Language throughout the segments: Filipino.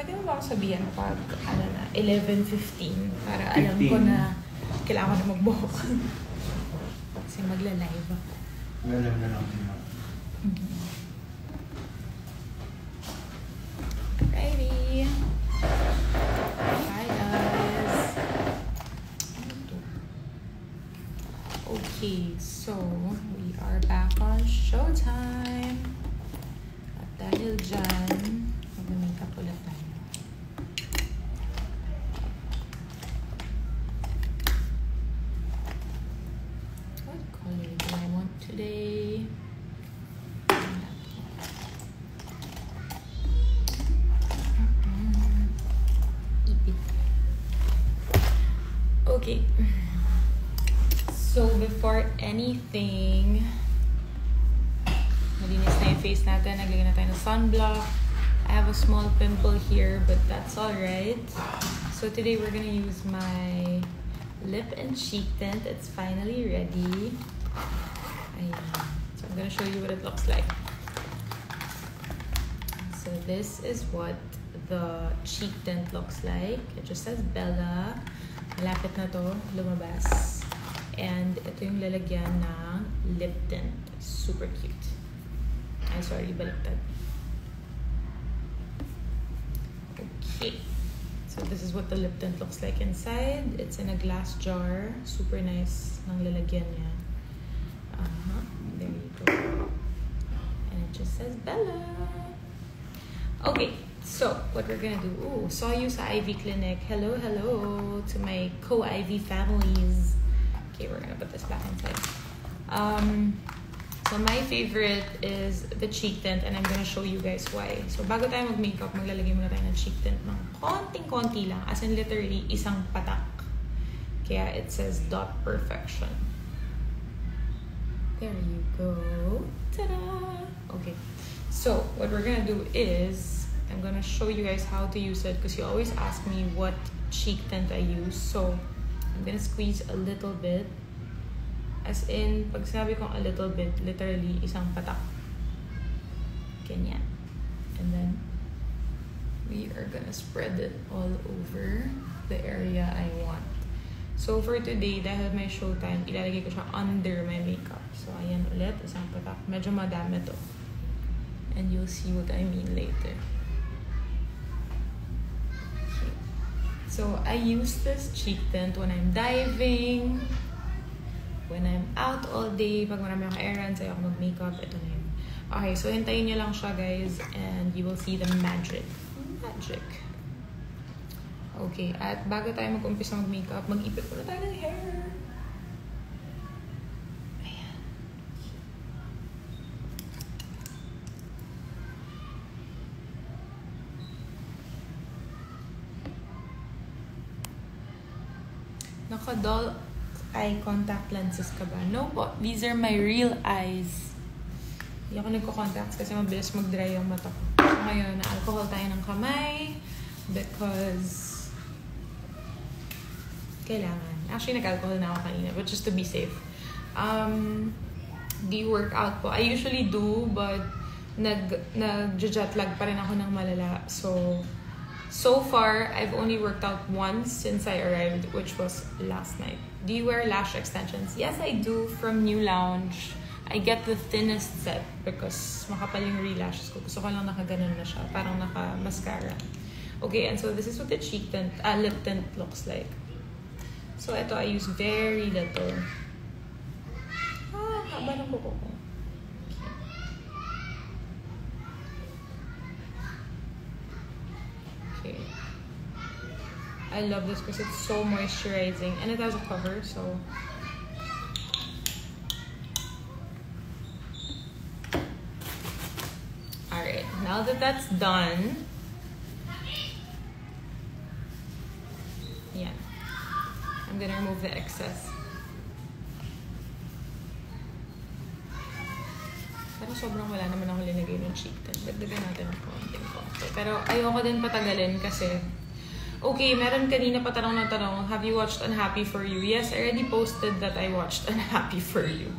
pwede mo ba ako sabihan pag, 11:15 para alam ko na kailangan ko na mag-book. Kasi magla-live ako. Magla-live na lang. Alrighty. Hi guys. Okay, so we are back on Showtime. At dahil dyan, mag-makeup ulit tayo. What color do I want today? Okay. So, before anything, malinis na yung face natin. Naglagay na tayo ng sunblock. I have a small pimple here, but that's alright. So, today we're gonna use my lip and cheek tint. It's finally ready. Ayan. So, I'm gonna show you what it looks like. So, this is what the cheek tint looks like. It just says Bella. Malapit na to lumabas. And ito yung lalagyan ng lip tint. Super cute. Ay, sorry, baliktad. Okay. So this is what the lip tint looks like inside. It's in a glass jar. Super nice ng lalagyan niya. There you go. And it just says Bella. Okay. So, what we're gonna do, saw you sa Ivy Clinic. Hello, hello to my co-Ivy families. Okay, we're gonna put this back inside. So my favorite is the cheek tint and I'm gonna show you guys why. So, bago tayo mag-makeup, maglalagay muna tayo ng cheek tint ng konting-konti lang. As in literally, isang patak. Kaya it says Dot Perfection. There you go. Ta-da! Okay. So, what we're gonna do is I'm gonna show you guys how to use it because you always ask me what cheek tint I use. So, I'm gonna squeeze a little bit. As in, pag sinabi kong a little bit, literally, isang patak. Ganyan. And then, we are gonna spread it all over the area I want. So, for today, dahil may showtime, ilalagay ko siya under my makeup. So, ayan ulit, isang patak. Medyo madami to. And you'll see what I mean later. So, I use this cheek tint when I'm diving, when I'm out all day, pag marami akong errands, ayaw ako mag-makeup, ito na yun. Okay, so hintayin nyo lang siya, guys, and you will see the magic. Magic. Okay, at bago tayo mag-umpisa mag-makeup, mag-ipit muna tayo ng hair. Naka-doll eye contact lenses ka ba? No po. These are my real eyes. Hindi ako nagko-contacts kasi mabilis mag-dry yung mata ko. So ngayon, na-alcohol tayo ng kamay because kailangan. Actually, nag-alcohol na ako kanina, but just to be safe. Di workout po. I usually do, but nag-jetlag pa rin ako ng malala. So far, I've only worked out once since I arrived, which was last night. Do you wear lash extensions? Yes, I do, from New Lounge. I get the thinnest set because makapal yung relashes ko. Gusto ko lang nakaganon na siya, parang naka-mascara. Okay, and so this is what the cheek tint, lip tint looks like. So ito, I use very little. Haba ng kuko ko. I love this because it's so moisturizing and it has a cover, so alright, now that that's done, yeah, I'm gonna remove the excess. Pero sobrang wala naman ako linagay ng cheek tint. Dagdagan natin ng konting-konti. Pero ayoko din patagalin kasi okay, meron kanina pa tanong ng tanong, have you watched Unhappy For You? Yes, I already posted that I watched Unhappy For You.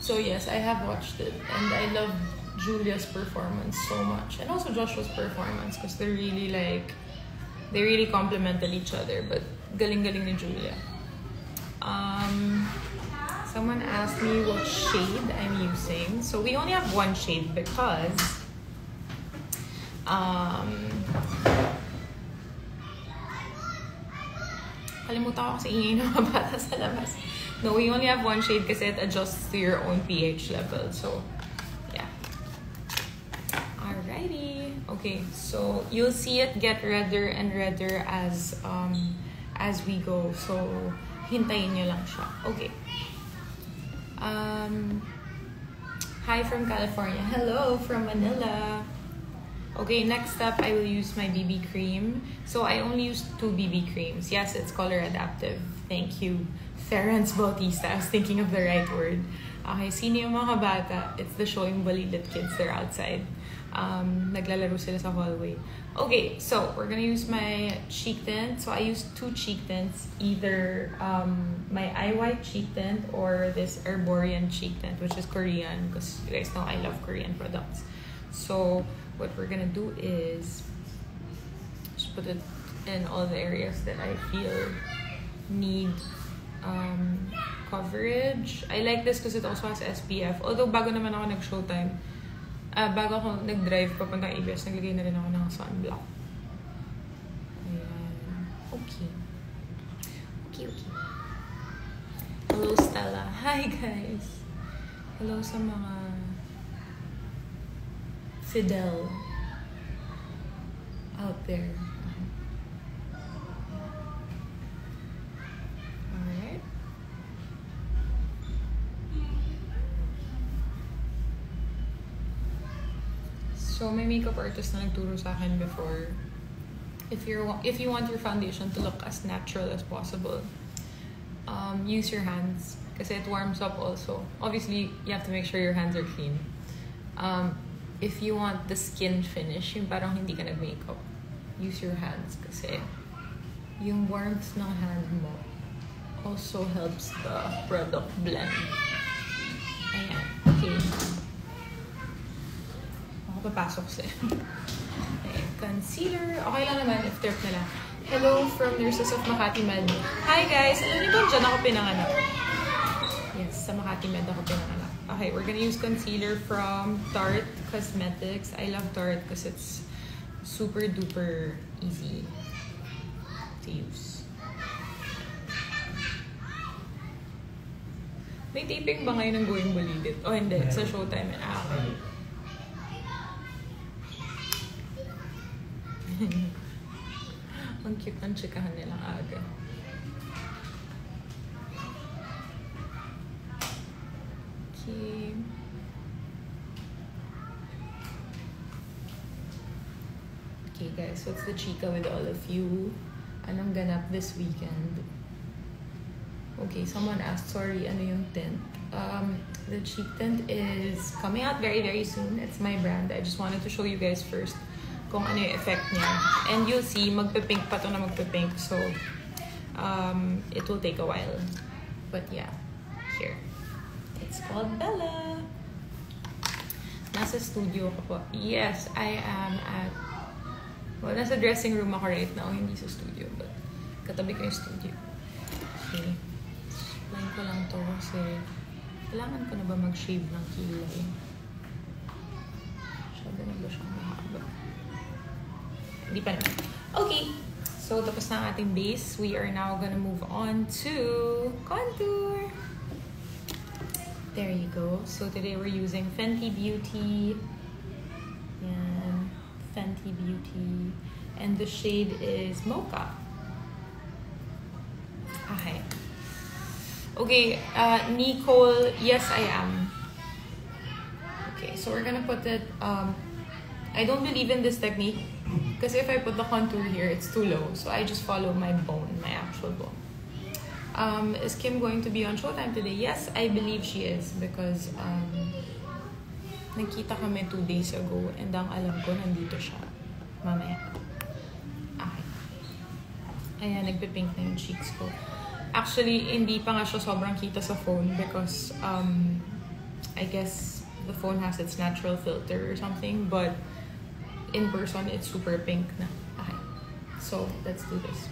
So yes, I have watched it. And I love Julia's performance so much, and also Joshua's performance, because they're really like, they really complemented each other. But galing-galing ni Julia. Someone asked me what shade I'm using. So we only have one shade because kalimutan ko kasi ingay ng mga bata sa labas. No, we only have one shade kasi it adjusts to your own pH level. So, yeah. Alrighty. Okay, so you'll see it get redder and redder as we go. So, hintayin nyo lang siya. Okay. Hi from California. Hello from Manila. Okay, next up, I will use my BB cream. So I only use 2 BB creams. Yes, it's color adaptive. Thank you, Ference Bautista. I was thinking of the right word. Okay, sino yung mga bata? It's the show yung Balilit kids. They're outside. Naglalaro sila sa hallway. Okay, so we're gonna use my cheek tint. So I use 2 cheek tints. Either my Eye White cheek tint or this Herborian cheek tint, which is Korean, because you guys know I love Korean products. So what we're gonna do is just put it in all the areas that I feel need coverage. I like this because it also has SPF. Although bago naman ako nag-showtime, bago ako nag-drive papuntang ABS, naglagay na rin ako ng sunblock. Ayan. Okay. Hello, Stella. Hi, guys. Hello sa mga Fidel out there. Alright. So, may makeup artist na nagturo sa akin before. If you want your foundation to look as natural as possible, use your hands kasi it warms up also. Obviously, you have to make sure your hands are clean. If you want the skin finish, yung parang hindi ka nag-makeup, use your hands kasi yung warmth ng hand mo also helps the product blend. Ayan. Okay. Ako papasok sa'yo. Ayan. Concealer. Okay lang naman if trip na lang. Hello from Nurses of Makati Med. Hi guys! Alam niyo ba dyan ako pinanganak? Yes, sa Makati Med ako pinanganak. Okay, we're gonna use concealer from Tarte Cosmetics. I love Tarte because it's super duper easy to use. May taping ba ngayon ng Going Balilit? Oh, hindi. Sa Showtime. Ang cute ng chikahan nilang aga. Okay. Okay guys, so it's the chika with all of you. Anong ganap this weekend? Okay, someone asked, sorry, ano yung tint? The cheek tint is coming out very, very soon. It's my brand. I just wanted to show you guys first kung ano yung effect niya. And you'll see, magpipink pa to na magpipink. So, it will take a while. But yeah, here. It's called Bella. Nasa studio ko po. Yes, I am at... Well, nasa dressing room ako right now. Hindi sa studio, but katabi ko yung studio. Okay. Line ko lang to kasi kailangan ko na ba mag-shave ng kilay? Masyado na ba siyang mahaba? Hindi pa naman. Okay. So, tapos na ang ating base. We are now gonna move on to contour. There you go. So today we're using Fenty Beauty. Yan. Fenty Beauty. And the shade is Mocha. Okay. Okay, Nicole, yes I am. Okay, so we're gonna put it, I don't believe in this technique because if I put the contour here, it's too low. So I just follow my bone, my actual bone. Is Kim going to be on Showtime today? Yes, I believe she is because nagkita kami 2 days ago and ang alam ko nandito siya mamaya. Okay. Ayan, nagpipink na yung cheeks ko. Actually, hindi pa nga siya sobrang kita sa phone because I guess the phone has its natural filter or something, but in person it's super pink na. Okay, so let's do this.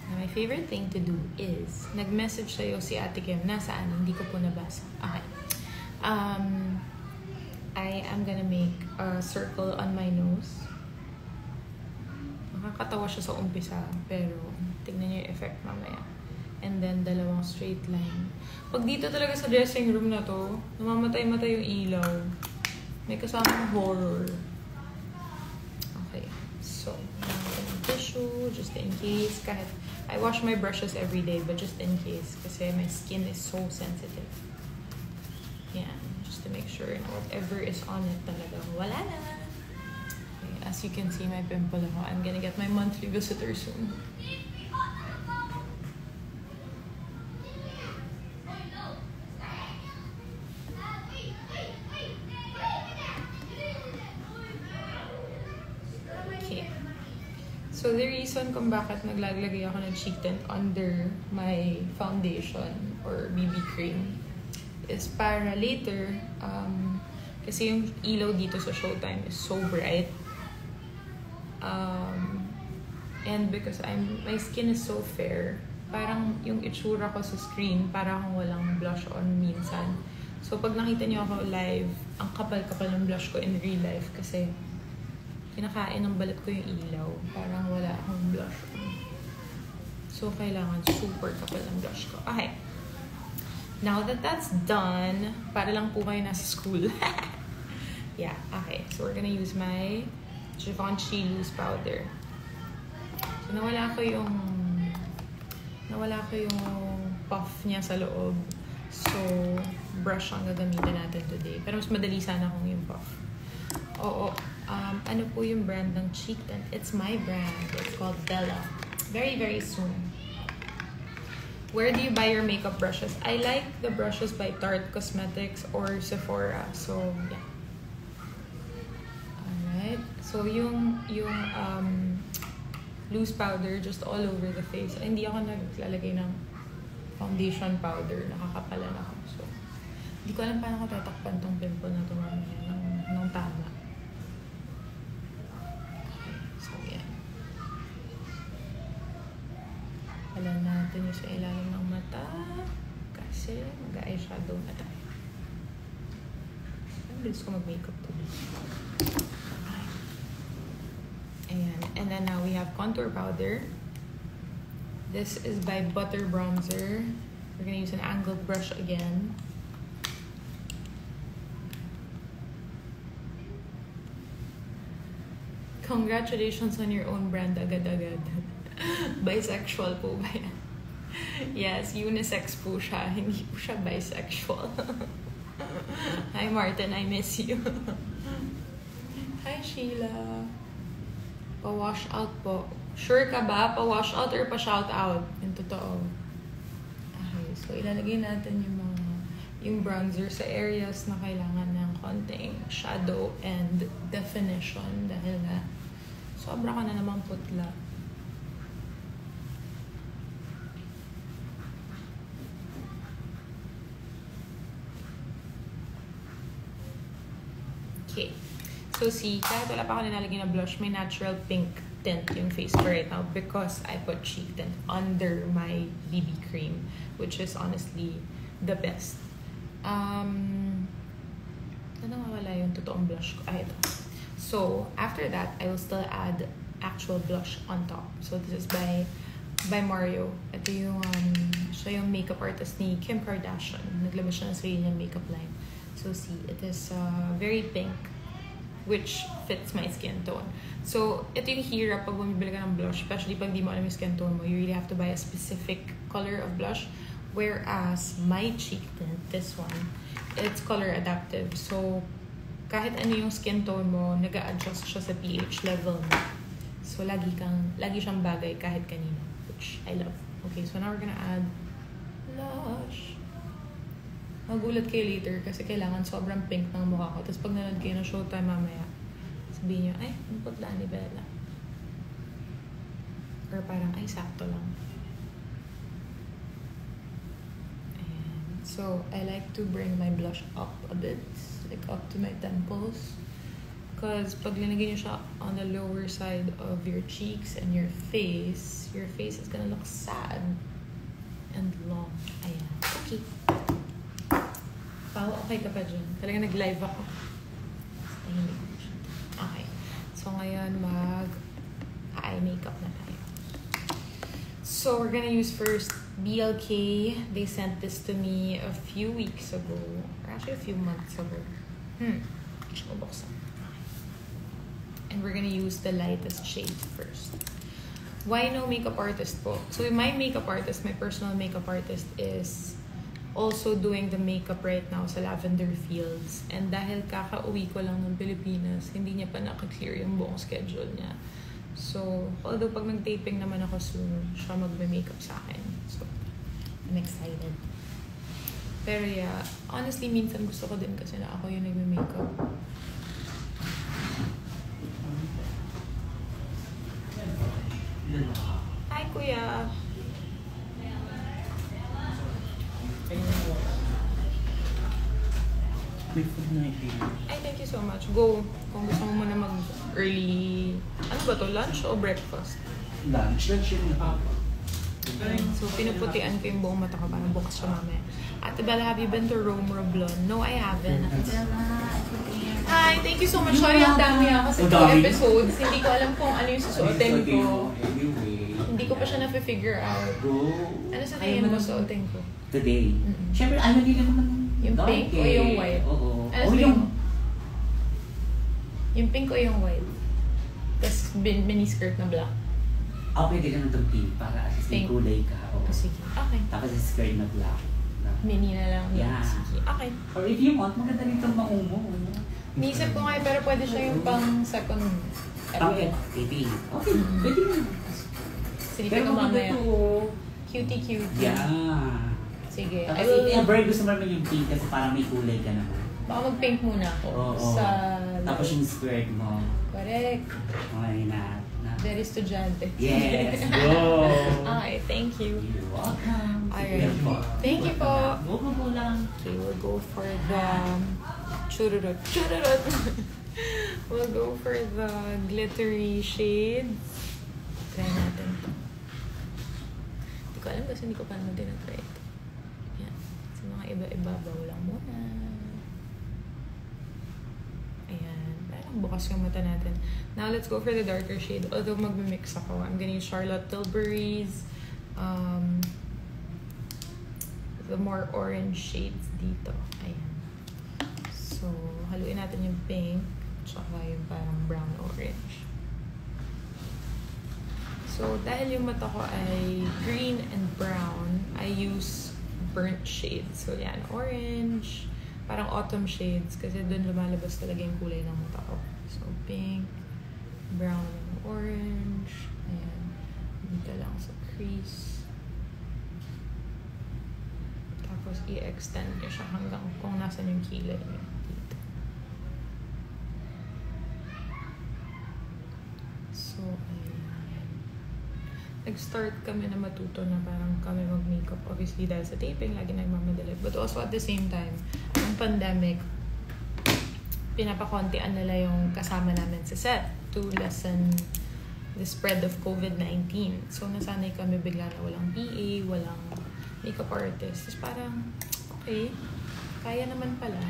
Now, my favorite thing to do is nag-message sa'yo si Ate Kim. Nasaan? Hindi ko po nabasa. Okay. I am gonna make a circle on my nose. Nakakatawa siya sa umpisa, pero tignan niyo yung effect mamaya. And then, dalawang straight line. Pag dito talaga sa dressing room na to, namamatay-matay yung ilaw. May kasamang horror. Okay. So, ng tissue, just in case. Kahit, I wash my brushes every day, but just in case. Kasi my skin is so sensitive. Yeah. Just to make sure na whatever is on it talaga, wala na. Okay, as you can see, my pimple ako. I'm gonna get my monthly visitor soon. Okay. So the reason kung bakit naglalagay ako ng cheek tint under my foundation or BB cream is para later, kasi yung ilaw dito sa Showtime is so bright. And because my skin is so fair, parang yung itsura ko sa screen, parang walang blush on minsan. So pag nakita niyo ako live, ang kapal-kapal ng blush ko in real life kasi kinakain ng balat ko yung ilaw. Parang wala akong blush on. So kailangan super kapal ng blush ko. Okay. Now that that's done, para lang po kayo nasa school. Yeah, okay. So we're gonna use my Givenchy loose powder. So nawala ko yung puff niya sa loob. So brush ang gagamitin natin today. Pero mas madali sana kung yung puff. Oo. Ano po yung brand ng cheek tint? It's my brand. It's called Bella. Very, very soon. Where do you buy your makeup brushes? I like the brushes by Tarte Cosmetics or Sephora. So, yeah. Alright. So, yung loose powder just all over the face. Ay, hindi ako naglalagay ng foundation powder. Nakakapalan ako. So, hindi ko alam paano ko tatakpan tong pimple na ito mamaya ng tama. So, yeah. Palan natin yung sa ilalim ng mata kasi mag-eyeshadow na tayo. Ang bilis ko mag-makeup today. Ayan. And then now we have contour powder. This is by Butter Bronzer. We're gonna use an angled brush again. Congratulations on your own brand agad-agad. Bisexual po ba yan? Yes, unisex po siya. Hindi po siya bisexual. Hi Martin, I miss you. Hi Sheila. Pa-wash out po. Sure ka ba? Pa-wash out or pa-shout out? Yung totoo. Okay, so ilalagay natin yung bronzer sa areas na kailangan ng konting shadow and definition dahil na sobra ka na naman putla. Okay. So see, kahit wala pa ako nilalagay na blush, may natural pink tint yung face ko right now because I put cheek tint under my BB cream, which is honestly the best. Ano wala yung totoong blush ko? Ito. So, after that, I will still add actual blush on top. So, this is by Mario. Ito yung, siya yung makeup artist ni Kim Kardashian. Naglabas siya ng sarili niyang makeup line. So, see, it is very pink, which fits my skin tone. So, ito yung hirap pag bumibili ka ng blush, especially pag di mo alam yung skin tone mo. You really have to buy a specific color of blush. Whereas, my cheek tint, this one, it's color adaptive. So, kahit ano yung skin tone mo, nag-a-adjust siya sa pH level mo. So, lagi siyang bagay kahit kanino, which I love. Okay, so now we're gonna add blush. Magulat kayo later kasi kailangan sobrang pink ng mukha ko. Tapos pag nanood kayo ng Showtime mamaya, sabihin nyo, ay, ang putla ni Bella. Or parang, ay, sakto lang. So I like to bring my blush up a bit, like up to my temples. Because pag linagay nyo siya on the lower side of your cheeks and your face is gonna look sad and long. Ayan. Okay. Pao, okay ka pa dyan? Talaga nag-live ako. Okay. So ngayon eye makeup na tayo. So we're gonna use first BLK. They sent this to me a few weeks ago. Or actually a few months ago. Buksan. And we're gonna use the lightest shade first. Why no makeup artist po? So my makeup artist, my personal makeup artist is also doing the makeup right now sa Lavender Fields. And dahil kakauwi ko lang ng Pilipinas, hindi niya pa naka-clear yung buong schedule niya. So, although pag nag-taping naman ako soon, siya magbe-makeup sa akin. So, I'm excited. Pero yeah, honestly, minsan gusto ko din kasi na ako yung nagme-makeup. Hi, Kuya. May food na ito. Ay, thank you so much. Go. Kung gusto mo muna mag-early... Ano ba to? Lunch o breakfast? Lunch yun na. So, pinuputian ko yung buong mata ko para bukas siya mamaya. Ate Bella, have you been to Rome Roblon? No, I haven't. Hi, thank you so much. Sorry, ang dami kasi 2 episodes. Hindi ko alam kung ano yung susuotin ko. Hindi ko pa siya na-figure out. Ano sa tingin mo suotin ko? Today. Siyempre, ano din naman yung pink o yung white? Oo. Ano yung pink o yung white? Tapos mini skirt na black? Pwede naman itong pink para at least may kulay ka. Sige. Okay. Tapos yung skirt na black. Mini na lang. Yeah. Sige. Okay. Or if you want, maganda rin itong maumo. Nisip ko nga pero pwede siya yung pang second. Baby. Okay. Pwede rin. Sige ko mamaya. Cutie. Yeah. Sige. Tapos i-bird gusto mo naman yung pink kasi parang may kulay ka naman. Baka mag-pink muna ako. Oo. Tapos yung skirt mo. Correct. Okay na. Very estudyante. Yes. Go. Okay, thank you. You're welcome. Alright. Thank you po. Go lang. Okay, we'll go for the chururut. We'll go for the glittery shades. Try natin to. Hindi ko alam kasi hindi ko pa naman tinatry ito. Yan. Sa mga iba-iba, lang muna. Ayan. Parang bukas yung mata natin. Now, let's go for the darker shade. Although magmimix ako. I'm gonna use Charlotte Tilbury's the more orange shades dito. Ayan. So, haluin natin yung pink tsaka yung parang brown orange. So, dahil yung mata ko ay green and brown, I use burnt shades. So, yan. Orange, parang autumn shades kasi dun lumalabas talaga yung kulay ng mata ko. So, pink, brown, and orange. Ayan. Dito lang sa crease. Tapos, i-extend nyo siya hanggang kung nasan yung kilay nyo. Dito. So, ayan. Nag-start kami na matuto na parang kami mag-makeup. Obviously, dahil sa taping, lagi nagmamadali. But also, at the same time, ang pandemic, pinapakontian nila yung kasama namin sa set to lessen the spread of COVID-19. So, nasanay kami bigla na walang PA, walang makeup artist. Tapos parang, okay, kaya naman pala.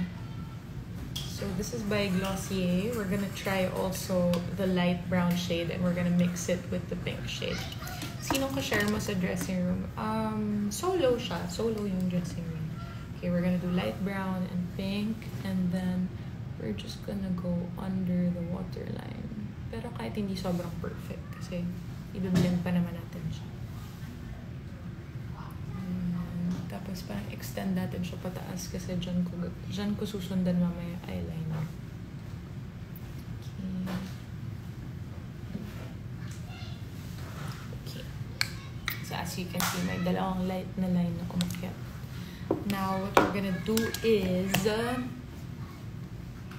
So, this is by Glossier. We're gonna try also the light brown shade and we're gonna mix it with the pink shade. Sinong ka-share mo sa dressing room? Solo siya. Solo yung dressing room. Okay, we're gonna do light brown and pink and then we're just gonna go under the waterline. Pero kahit hindi sobrang perfect kasi i-blend pa naman natin siya. Tapos parang extend natin siya pataas kasi dyan ko susundan mamaya eyeliner. Okay. So as you can see, may dalawang light na line na umakyat. Now, what we're gonna do is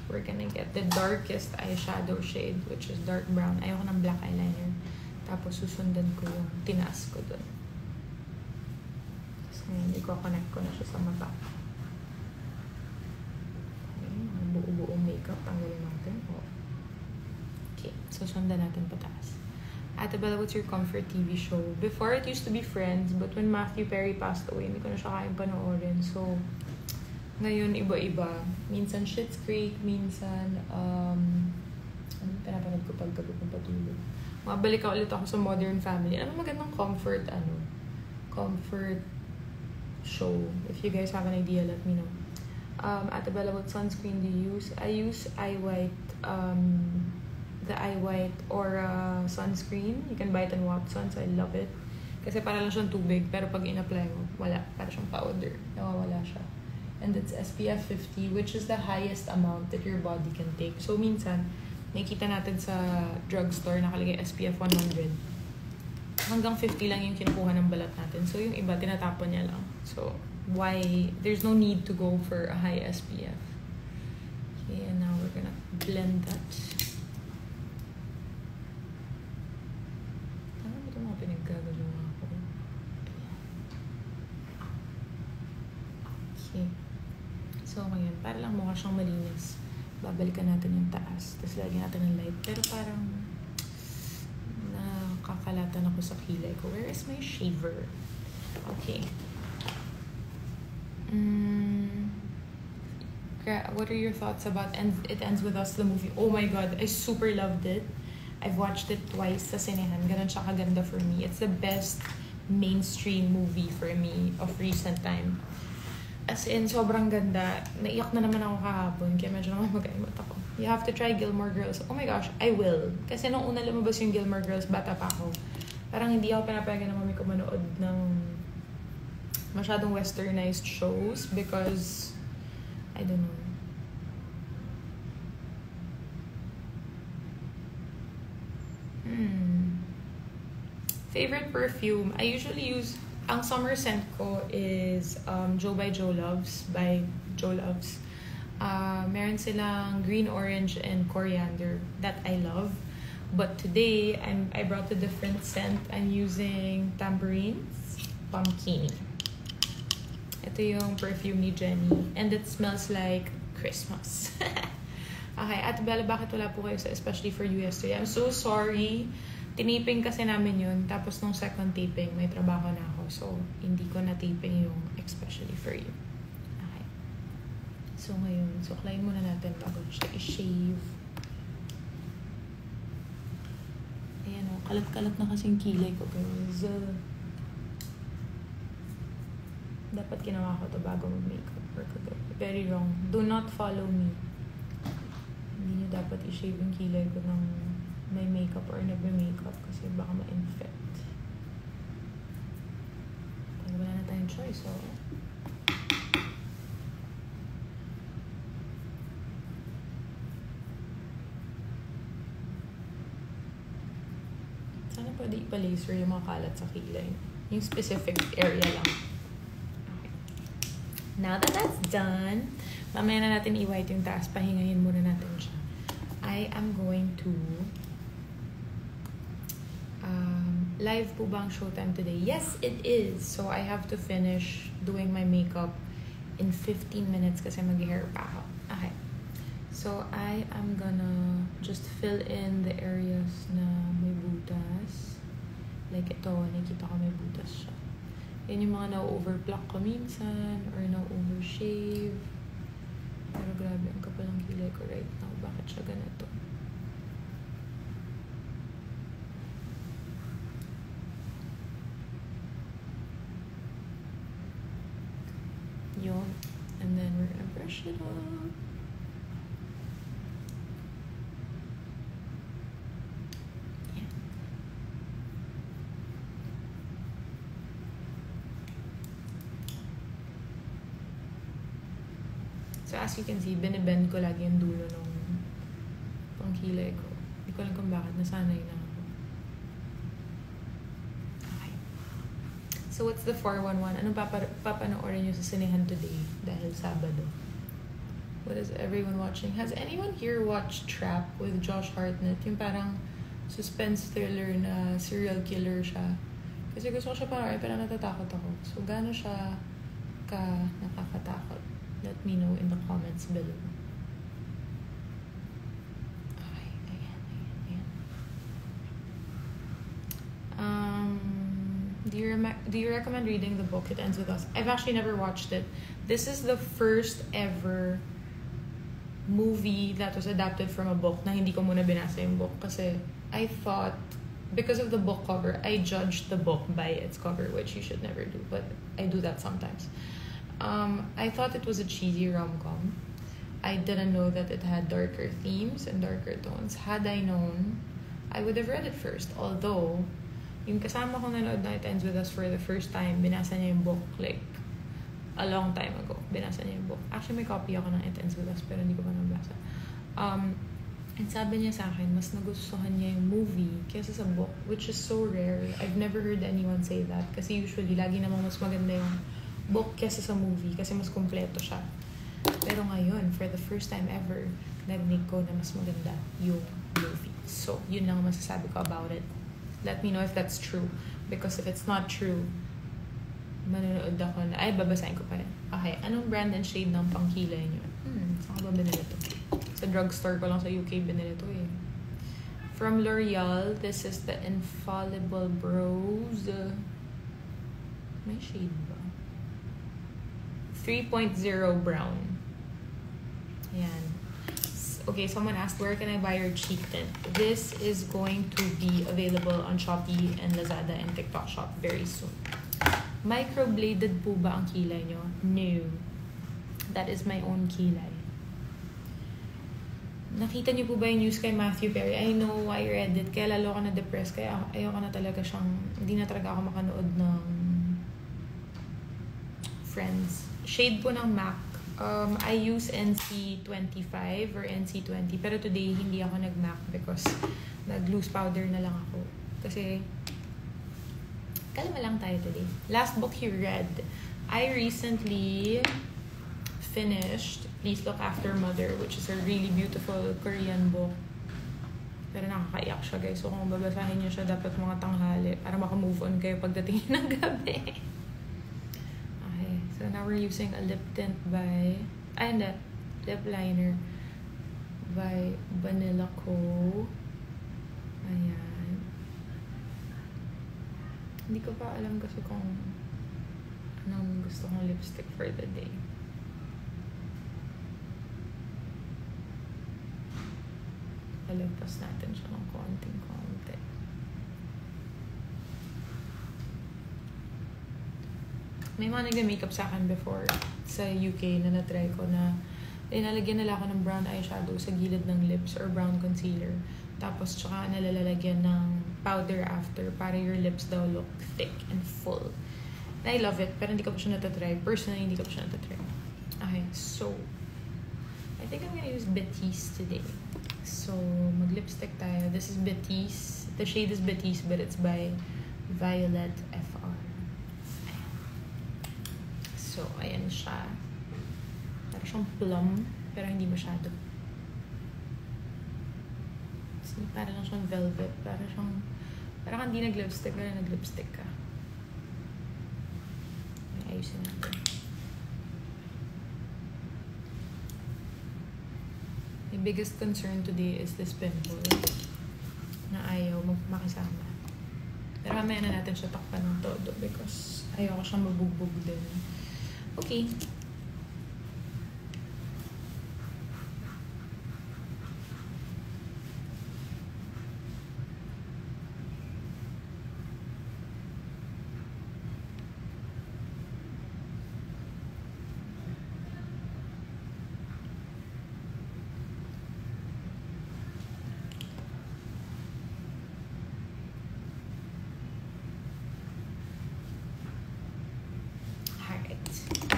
we're gonna get the darkest eyeshadow shade, which is dark brown. Ayoko ng black eyeliner. Tapos susundan ko yung tinaas ko dun. Ngayon, i-connect ko na siya sa mata. Tanggalin natin. Oh. Okay, so sundan natin pataas. Ate Bella, what's your comfort TV show? Before, it used to be Friends, but when Matthew Perry passed away, hindi ko na siya kayang panoorin. So, ngayon, iba-iba. Minsan Schitt's Creek, minsan, pinapanood ko paggabi kong patulog. Mabalik ulit ako sa Modern Family. Ano magandang comfort show? If you guys have an idea, let me know. Ate Bella, what sunscreen do you use? I use Eye White, the Eye White Aura sunscreen. You can buy it in Watsons. I love it. Kasi para lang siyang tubig, pero pag in-apply mo, wala. Para siyang powder. Nawawala siya. And it's SPF 50, which is the highest amount that your body can take. So, minsan, nakikita natin sa drugstore nakalagay SPF 100. Hanggang 50 lang yung kinukuha ng balat natin. So, yung iba, tinatapon niya lang. So, why? There's no need to go for a high SPF. Okay, and now we're gonna blend that. Ano ba ito mga pinaggagawa ko? Okay. So, ngayon, para lang mukha siyang malinis. Babalikan natin yung taas. Tapos lagyan natin ng light. Pero parang nakakalatan ako sa kilay ko. Where is my shaver? Okay. What are your thoughts about It Ends With Us, the movie? Oh my God, I super loved it. I've watched it twice sa sinehan. Ganun siya kaganda for me. It's the best mainstream movie for me of recent time. As in, sobrang ganda. Naiyak na naman ako kahapon, kaya medyo naman mag-aimot ako. You have to try Gilmore Girls. Oh my gosh, I will. Kasi nung una lumabas yung Gilmore Girls, bata pa ako. Parang hindi ako pinapayagan ng mami ko manood ng masyadong westernized shows because, I don't know. Favorite perfume? I usually use, ang summer scent ko is Joe by Joe Loves by Joe Loves. Meron silang green, orange, and coriander that I love. But today, I brought a different scent. I'm using Tambourines Pumpkin. Ito yung perfume ni Jenny. And it smells like Christmas. Okay, Ate Bella, bakit wala po kayo sa especially for you yesterday? I'm so sorry. Tinaping kasi namin yun. Tapos nung second taping, may trabaho na ako. So, hindi ko na-taping yung especially for you. Okay. So, ngayon, suklayin muna natin bago siya i-shave. Ayan o, kalat-kalat na kasing kilay ko, guys. Dapat ginawa ko to bago mag-makeup or kagabi. Very wrong. Do not follow me. Hindi nyo dapat i-shave yung kilay ko ng may makeup or nagbe-makeup kasi baka ma-infect. Pero wala na tayong choice, so... Sana pwede ipa-laser yung mga kalat sa kilay. Yung specific area lang. Okay. Now that that's done, mamaya na natin i-white yung taas. Pahingayin muna natin siya. I am going to... live po bang showtime today? Yes, it is. So, I have to finish doing my makeup in 15 minutes kasi mag-hair pa ako. Okay. So, I am gonna just fill in the areas na may butas. Like ito, nakikita ko may butas siya. Yan yung mga na-overpluck ko minsan or na-overshave. Pero grabe, ang kapal ng kilay ko right now. Bakit siya ganito? Yun. And then we're gonna brush it off. Yeah. So as you can see, binibend ko lagi yung dulo ng pangkilay ko. Hindi ko alam kung bakit. Nasanay na ako. So, what's the 411? Anong papanoorin nyo sa sinehan today dahil Sabado? What is everyone watching? Has anyone here watched Trap with Josh Hartnett? Yung parang suspense thriller na serial killer siya. Kasi gusto ko siya panoorin, pero natatakot ako. So, gaano siya ka nakakatakot? Let me know in the comments below. do you recommend reading the book It Ends With Us? I've actually never watched it. This is the first ever movie that was adapted from a book na hindi ko muna binasa yung book kasi I thought, because of the book cover, I judged the book by its cover, which you should never do, but I do that sometimes. I thought it was a cheesy rom-com. I didn't know that it had darker themes and darker tones. Had I known, I would have read it first. Although, yung kasama ko nanood na It Ends With Us for the first time, binasa niya yung book like a long time ago. Binasa niya yung book. Actually, may copy ako ng It Ends With Us pero hindi ko pa nabasa. And sabi niya sa akin, mas nagustuhan niya yung movie kaysa sa book, which is so rare. I've never heard anyone say that. Kasi usually, lagi namang mas maganda yung book kaysa sa movie kasi mas kompleto siya. Pero ngayon, for the first time ever, narinig ko na mas maganda yung movie. So, yun lang masasabi ko about it. Let me know if that's true. Because if it's not true, manonood ako na, ay, babasahin ko pa rin. Okay, anong brand and shade ng pangkilay niyo? Saan ko ba binili ito? Sa drugstore ko lang sa UK binili ito eh. From L'Oreal, this is the Infallible Brows. May shade ba? 3.0 brown. Ayan. Okay, someone asked, where can I buy your cheek tint? This is going to be available on Shopee and Lazada and TikTok Shop very soon. Microbladed po ba ang kilay nyo? No. That is my own kilay. Nakita niyo po ba yung news kay Matthew Perry? I know, I read it. Kaya lalo ako na-depress. Kaya ayoko na talaga siyang... Hindi na talaga ako makanood ng Friends. Shade po ng MAC. I use NC25 or NC20. Pero today, hindi ako nag-MAC because nag-loose powder na lang ako. Kasi, kalma lang tayo today. Last book you read. I recently finished Please Look After Mother, which is a really beautiful Korean book. Pero nakakaiyak siya, guys. So, kung babasahin niyo siya, dapat mga tanghali para maka-move on kayo pagdating ng gabi. Okay. So, now we're using a lip tint by... Ay, hindi. Lip liner by Vanilla Co. Ayan. Hindi ko pa alam kasi kung anong gusto kong lipstick for the day. Palagpas natin siya ng konting-konti. May mga nag-makeup sa akin before sa UK na na-try ko na nalagyan nila ako ng brown eyeshadow sa gilid ng lips or brown concealer. Tapos tsaka nalalagyan ng powder after para your lips daw look thick and full. And I love it, pero hindi ko pa siya natatry. Personally, hindi ko pa siya natatry. Okay, so I think I'm gonna use Batiste today. So, mag-lipstick tayo. This is Batiste. The shade is Batiste, but it's by Violet FR. So, ayan siya. Parang siyang plum, pero hindi masyado. So, parang lang siyang velvet. Parang hindi nag-lipstick, pero nag-lipstick ka. Ayusin natin. My biggest concern today is this pimple na ayaw makisama. Pero mamaya na natin siya takpan ng todo because ayaw ko siyang mabugbog din. Okay.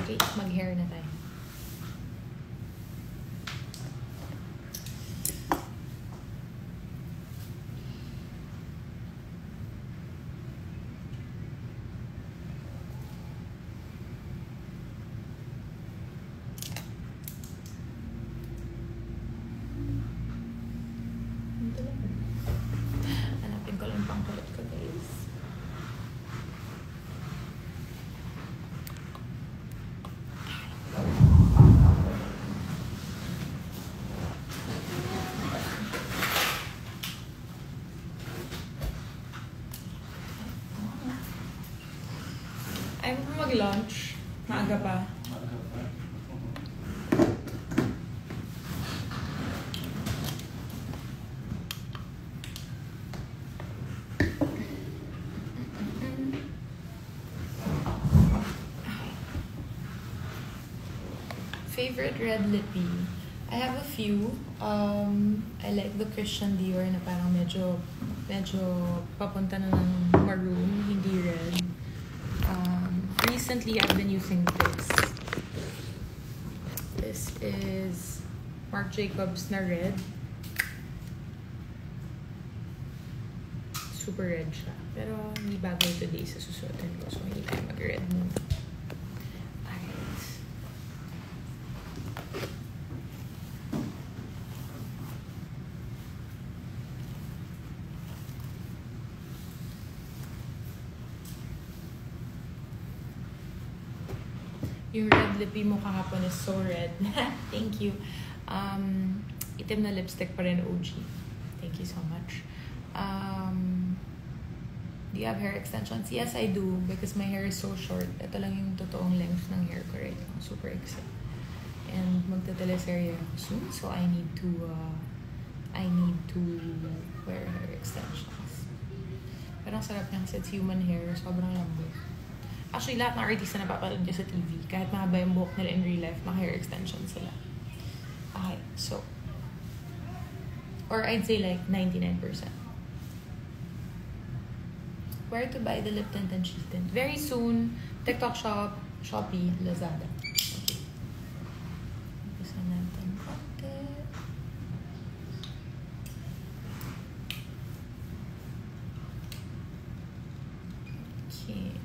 Okay, mag-hair na tayo. Hanapin ko lang pangkulot ko, guys. Ayaw ko mag-lunch. Maaga pa. Favorite red lippy? I have a few. I like the Christian Dior na parang medyo papunta na ng maroon, hindi red. Recently, I've been using this. This is Marc Jacobs na red. Super red siya. Pero hindi bagay today sa susuotin ko. So, hindi tayo mag-red muna. Alright. Yung red lippy mo kahapon is so red. Thank you. Itim na lipstick pa rin, OG. Thank you so much. Do you have hair extensions? Yes, I do. Because my hair is so short. Ito lang yung totoong length ng hair ko right now. Super exit. And magta-teleserye ako soon. So I need to wear hair extensions. Pero ang sarap niya kasi it's human hair. Sobrang lambot. Actually, lahat ng artista na napapanood niya sa TV, kahit mahaba yung buhok nila in real life, mga hair extensions sila. Okay, so, or I'd say like 99%. Where to buy the lip tint and cheek tint? Very soon, TikTok Shop, Shopee, Lazada. Okay. Umpisa natin konti. Okay.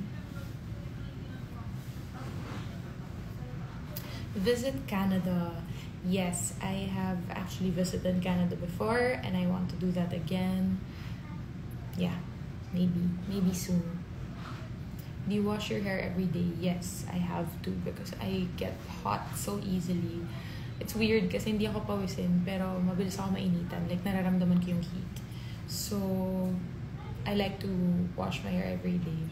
Visit Canada. Yes, I have actually visited Canada before and I want to do that again. Yeah, maybe soon. Do you wash your hair every day? Yes, I have to because I get hot so easily. It's weird kasi hindi ako pawisin pero mabilis ako mainitan. Like nararamdaman ko yung heat. So, I like to wash my hair every day.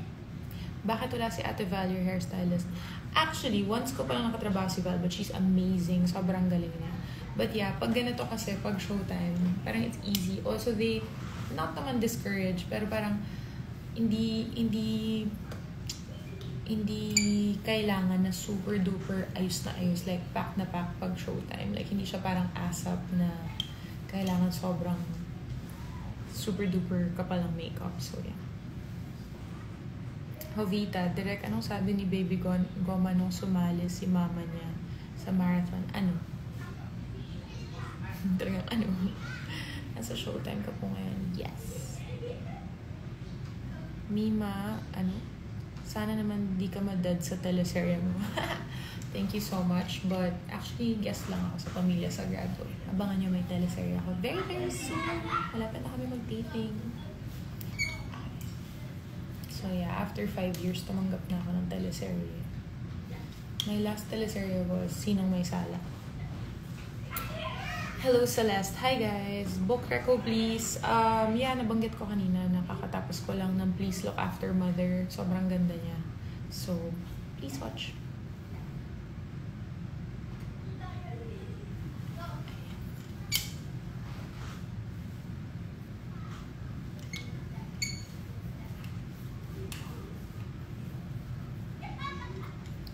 Bakit wala si Ate Val, your hairstylist? Actually, once ko pa lang nakatrabaho si Val, but she's amazing. Sobrang galing niya. But yeah, pag ganito kasi, pag showtime, parang it's easy. Also, they, not naman discourage, pero parang hindi kailangan na super duper ayos na ayos. Like, pack na pack pag showtime. Like, hindi siya parang ASAP na kailangan sobrang super duper kapalang makeup. So, yeah. Jovita, direct, anong sabi ni Baby Goma nung sumali si mama niya sa marathon? Ano? Talagang ano? Nasa showtime ka po ngayon? Yes. Mima, ano? Sana naman di ka madad sa teleserye mo. Thank you so much. But actually, guest lang ako sa Pamilya Sagrado. Abangan nyo may teleserye ako very, very soon. Malapit na kami mag-taping. So yeah, after 5 years, tumanggap na ako ng teleserye. My last teleserye was Sinong May Sala. Hello, Celeste. Hi, guys. Book reco, please. Yeah, nabanggit ko kanina. Nakakatapos ko lang ng Please Look After Mother. Sobrang ganda niya. So, please watch.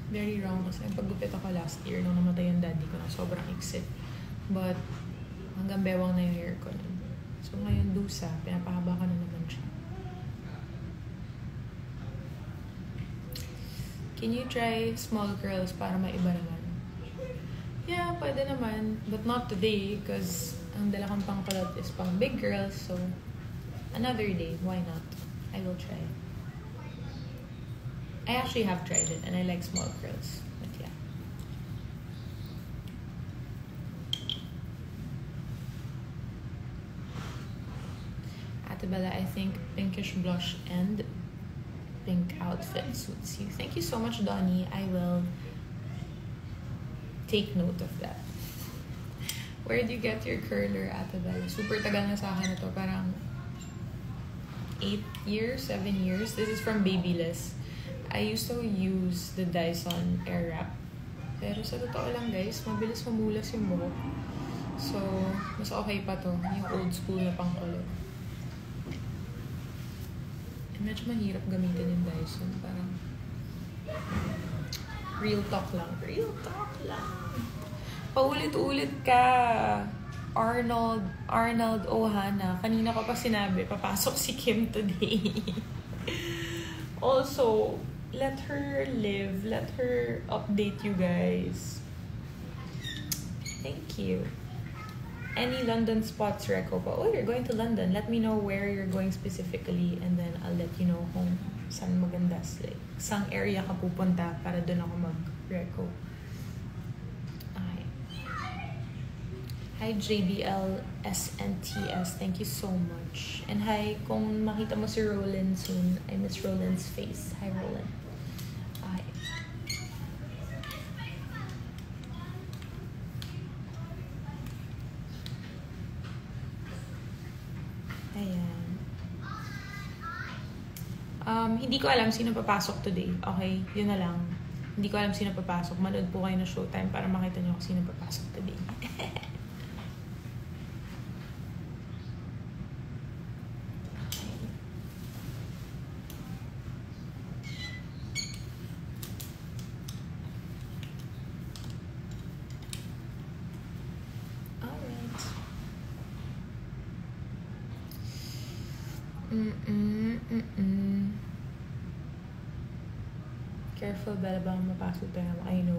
Very wrong kasi paggupit ako last year nung namatay yung daddy ko na sobrang iksit. But hanggang bewang na yung hair ko nun. So ngayon dusa, pinapahaba ko na naman siya. Can you try small curls para maiba naman? Yeah, pwede naman. But not today because ang dala kong pangkulot is pang big curls. So another day, why not? I will try. I actually have tried it and I like small curls. But yeah. Ate Bella, I think pinkish blush and pink outfit suits you. Thank you so much, Donnie. I will take note of that. Where do you get your curler, Ate Bella? Super tagal na sa akin ito. Parang 8 years, 7 years. This is from Babyliss. I used to use the Dyson Airwrap. Pero sa totoo lang guys, mabilis mamulas yung buhok. So, mas okay pa to. Yung old school na pangkulot. And medyo mahirap gamitin yung Dyson. Parang real talk lang. Real talk lang. Paulit-ulit ka. Arnold Ohana. Kanina ko pa sinabi, papasok si Kim today. Also, let her live. Let her update you guys. Thank you. Any London spots, Reco pa? Oh, you're going to London. Let me know where you're going specifically and then I'll let you know kung saan maganda. Like, sang area ka pupunta para doon ako mag-Reco. Okay. Hi, JBL SNTS. Thank you so much. And hi, kung makita mo si Roland soon, I miss Roland's face. Hi, Roland. Okay. Ayan. Hindi ko alam sino papasok today. Okay? Yun na lang. Hindi ko alam sino papasok. Manood po kayo na Showtime para makita nyo kung sino papasok today. Careful, Bella, baka mapasok tayo. I know.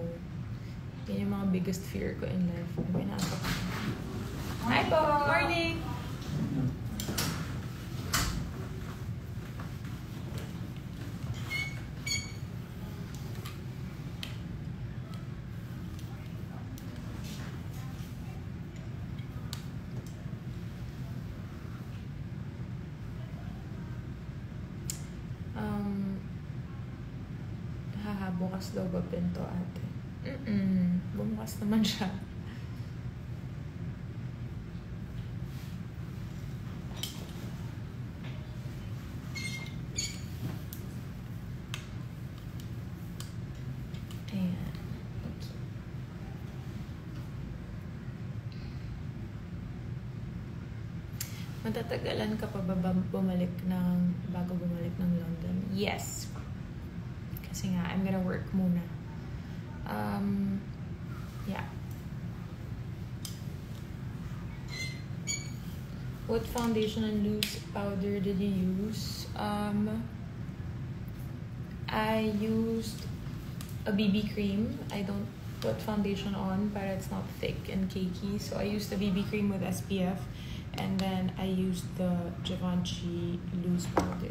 Yan yung mga biggest fear ko in life. Pinasok. Hi po! Morning! Bukas daw ba pinto ate? Bumukas naman siya. Ayan. Okay. Matatagalan ka pa ba bumalik bago bumalik ng London? Yes. Kasi nga, I'm gonna work muna. Yeah. What foundation and loose powder did you use? I used a BB cream. I don't put foundation on para it's not thick and cakey. So I used the BB cream with SPF. And then I used the Givenchy loose powder.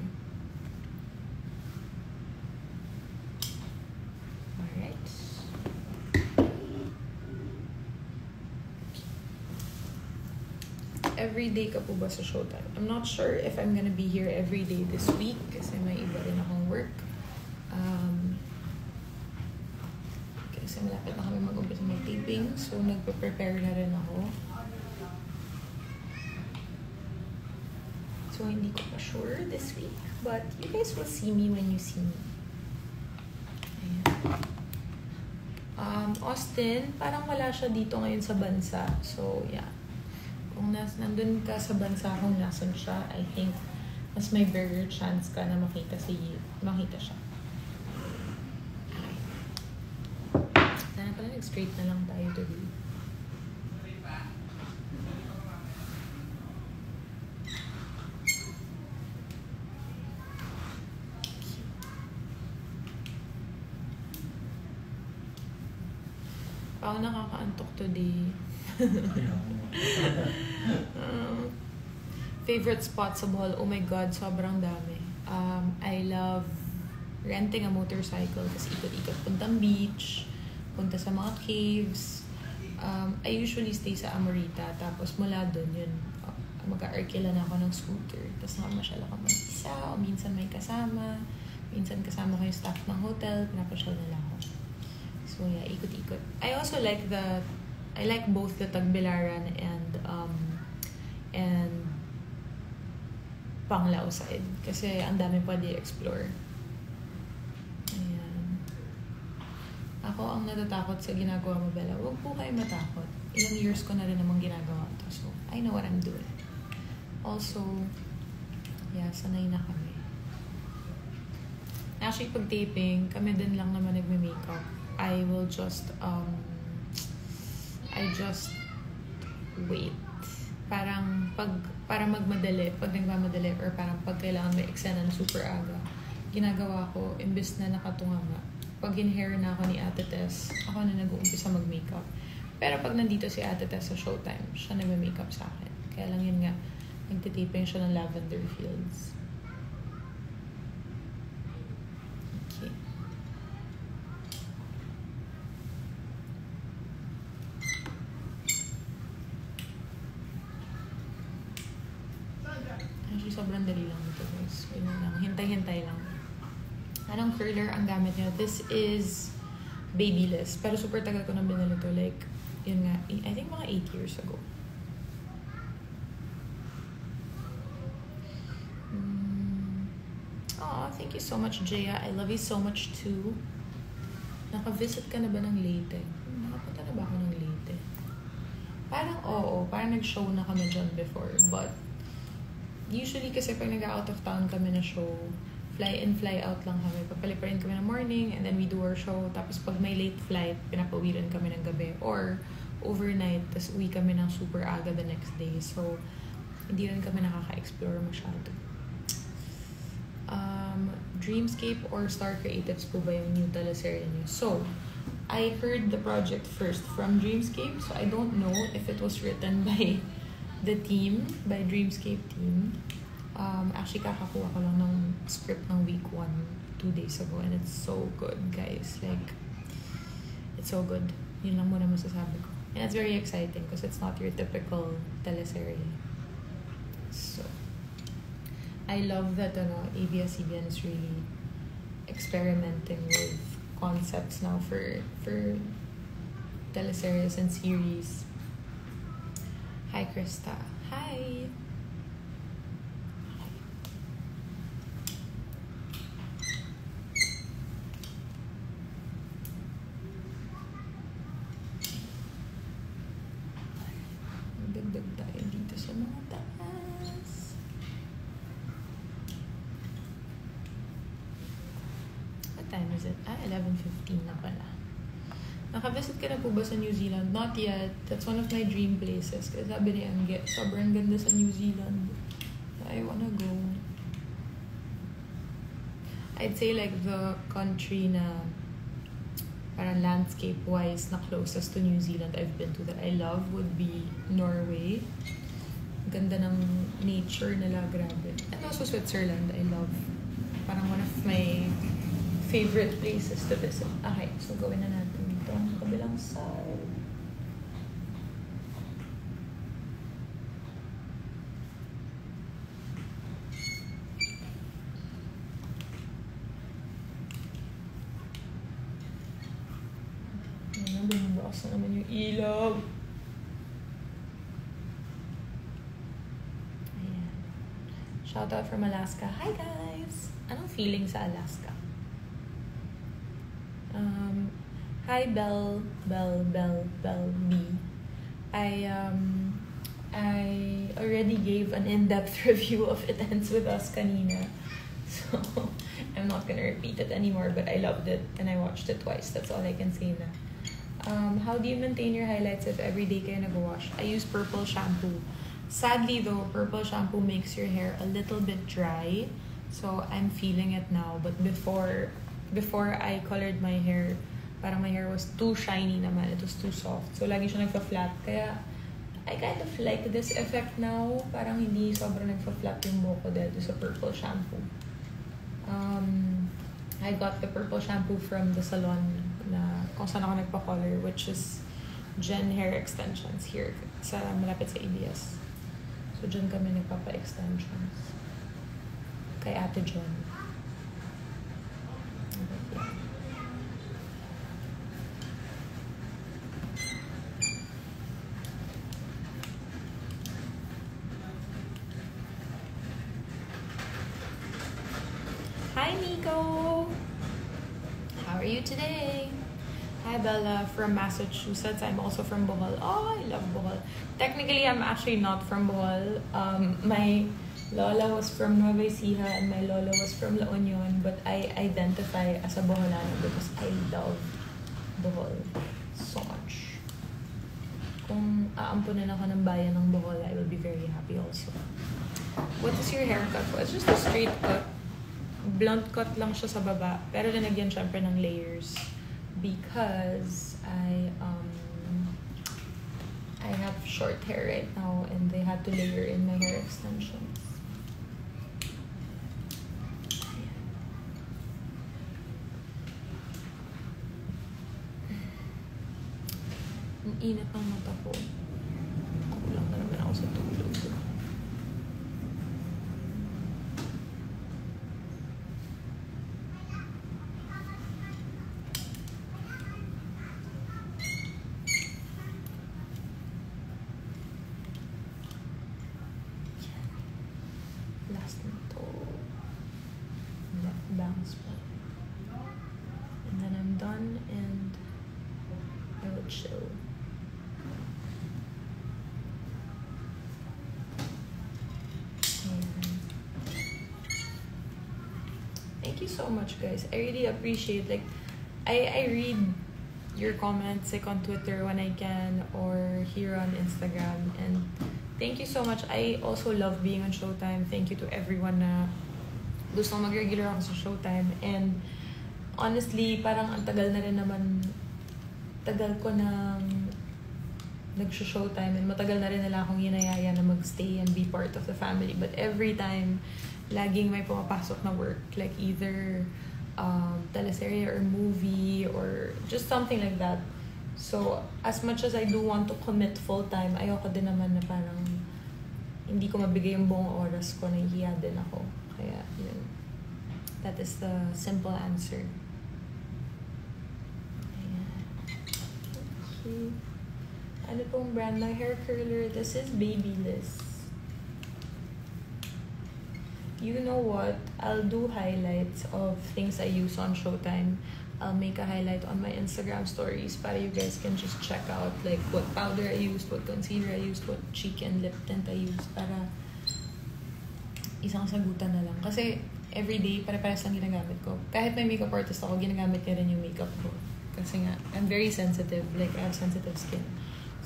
Every day ka po ba sa Showtime? I'm not sure if I'm gonna be here every day this week kasi may iba rin akong work. Kasi malapit na kami mag-umpisa ng taping, so nagpe-prepare na rin ako. So hindi ko pa sure this week, but you guys will see me when you see me. Ayan. Austin, parang wala siya dito ngayon sa bansa. So yeah. Kung nandun ka sa bansa kung nasan siya, I think mas may bigger chance ka na makita siya. Okay. Sana pala nag-straight na lang tayo today. Ako nakakaantok today. Favorite spot sa Bohol? Oh my God, sobrang dami. I love renting a motorcycle kasi ikot-ikot puntang beach, punta sa mga caves. I usually stay sa Amorita, tapos mula doon yun, mag-arkila na ako ng scooter. Tapos nakamasyal ako mag-isa, o minsan may kasama, minsan kasama ko yung staff ng hotel, pinapasyal na lang ako. So yeah, ikot-ikot. I also like both the Tagbilaran and Panglao side kasi ang dami pwede explore. ako ang natatakot sa ginagawa mo, Bella. Huwag po kayo matakot. Ilang years ko na rin namang ginagawa ito. So, I know what I'm doing. Also, yeah, sanay na kami. Actually, pag taping, kami din lang naman nagme-makeup. I just wait. Parang para magmadali, pag nagmamadali, or parang pag kailangan may eksena na super aga, ginagawa ko, imbes na nakatunga nga, pag in-hair na ako ni Ate Tess, ako na nag-uumpisa mag-makeup. Pero pag nandito si Ate Tess sa showtime, siya nagme-makeup sa akin. Kaya lang yun nga, nagtitaping siya ng Lavender Fields. Okay. Actually, sobrang dali lang ito, guys. Yun lang. Hintay-hintay lang. Anong curler ang gamit niya? This is Babyliss. Pero super tagal ko nang binili ito. Like, yun nga, I think mga 8 years ago. Oh, thank you so much, Jaya. I love you so much too. Naka-visit ka na ba ng Leyte? Nakapunta na ba ako ng Leyte? Parang oo. Parang nag-show na kami dyan before. But, usually kasi pag nag-out of town kami na show, fly in, fly out lang kami. Papaliparin kami ng morning and then we do our show. Tapos pag may late flight, pinapawiran kami ng gabi. Or overnight, tapos uwi kami ng super aga the next day. So, hindi rin kami nakaka-explore masyado. Dreamscape or Star Creatives po ba yung new teleserye niyo? So, I heard the project first from Dreamscape. So, I don't know if it was written by the team, by Dreamscape team. Actually, kakakuha ko lang ng script ng week 1, 2 days ago. And it's so good, guys. Like, it's so good. Yun lang muna masasabi ko. And it's very exciting because it's not your typical teleserye. So, I love that ABS-CBN is really experimenting with concepts now for teleseries and series. Hi, Krista. Hi. Dagdag tayo dito sa mga taas. What time is it? 11:15 na pala. Naka-visit ka na po ba sa New Zealand? Not yet. That's one of my dream places. Kasi sabi ni Angge, sobrang ganda sa New Zealand. I wanna go. I'd say like the country na parang landscape-wise na closest to New Zealand I've been to that I love would be Norway. Ganda ng nature nila, grabe. And also Switzerland, I love. Parang one of my favorite places to visit. Okay, so gawin na natin ito ang kabilang side. Bumubukas na naman yung ilaw. Ayan. Shout out from Alaska. Hi guys! Anong feeling sa Alaska? Hi Bell B. I already gave an in-depth review of It Ends With Us kanina. So, I'm not gonna repeat it anymore, but I loved it and I watched it twice. That's all I can say na. How do you maintain your highlights if every day kayo nag-wash? I use purple shampoo. Sadly though, purple shampoo makes your hair a little bit dry. So, I'm feeling it now. But before I colored my hair, parang my hair was too shiny naman. It was too soft. So, lagi siya nagpa-flat. Kaya, I kind of like this effect now. Parang hindi sobrang nagpa-flat yung buhok ko dahil sa purple shampoo. I got the purple shampoo from the salon na kung saan ako nagpa-color, which is Jen Hair Extensions here sa malapit sa ABS. So, dyan kami nagpapa-extensions. Kay Ate John. Yeah. Hi, Nico! How are you today? Hi Bella from Massachusetts. I'm also from Bohol. Oh, I love Bohol. Technically, I'm actually not from Bohol. My lola was from Nueva Ecija and my lola was from La Union, but I identify as a Boholano because I love Bohol so much. Kung aampunin ako ng bayan ng Bohol, I will be very happy also. What is your haircut? Well, it's just a straight cut. Blunt cut lang siya sa baba, pero linagyan syempre ng layers because I have short hair right now and they had to layer in my hair extensions. Ang init ng mata ko. Kulang na naman ako sa tulog. Last na to. Left bangs pa. And then I'm done and I will chill. Thank you so much, guys. I really appreciate, like, I read your comments, like, on Twitter when I can or here on Instagram, and thank you so much. I also love being on Showtime. Thank you to everyone na gusto mag-regular ako sa Showtime. And honestly, parang ang tagal na rin naman, tagal ko na nag-showtime and matagal na rin nila akong hinayaya na mag-stay and be part of the family. But every time, laging may pumapasok na work, like either teleserye or movie or just something like that. So, as much as I do want to commit full-time, ayoko din naman na parang hindi ko mabigay yung buong oras ko, nahihiya din ako. Kaya, yun. That is the simple answer. Ayan. Okay. Ano pong brand ng hair curler? This is Babyliss. You know what? I'll do highlights of things I use on Showtime. I'll make a highlight on my Instagram stories para you guys can just check out like what powder I used, what concealer I used, what cheek and lip tint I used para isang sagutan na lang. Kasi everyday, pare-pares lang ginagamit ko. Kahit may makeup artist ako, ginagamit niya rin yung makeup ko. Kasi nga, I'm very sensitive. Like, I have sensitive skin.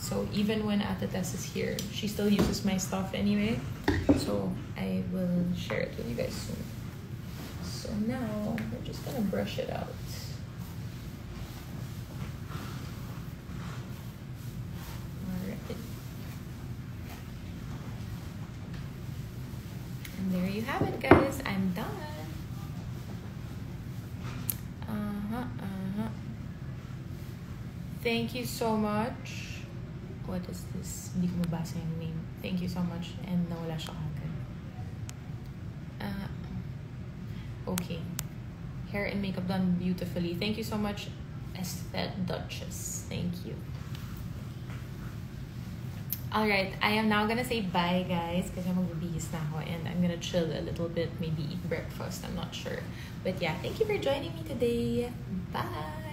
So even when Ate Tess is here, she still uses my stuff anyway. So I will share it with you guys soon. So now we're just gonna brush it out. Alright. And there you have it, guys. I'm done. Thank you so much. What is this? Hindi ko mabasa yung name. Thank you so much. And nawala siya agad. Okay. Hair and makeup done beautifully. Thank you so much, Esthet Duchess. Thank you. Alright, I am now gonna say bye, guys, because I'm magbibihis na ako and I'm gonna chill a little bit, maybe eat breakfast. I'm not sure. But yeah, thank you for joining me today. Bye!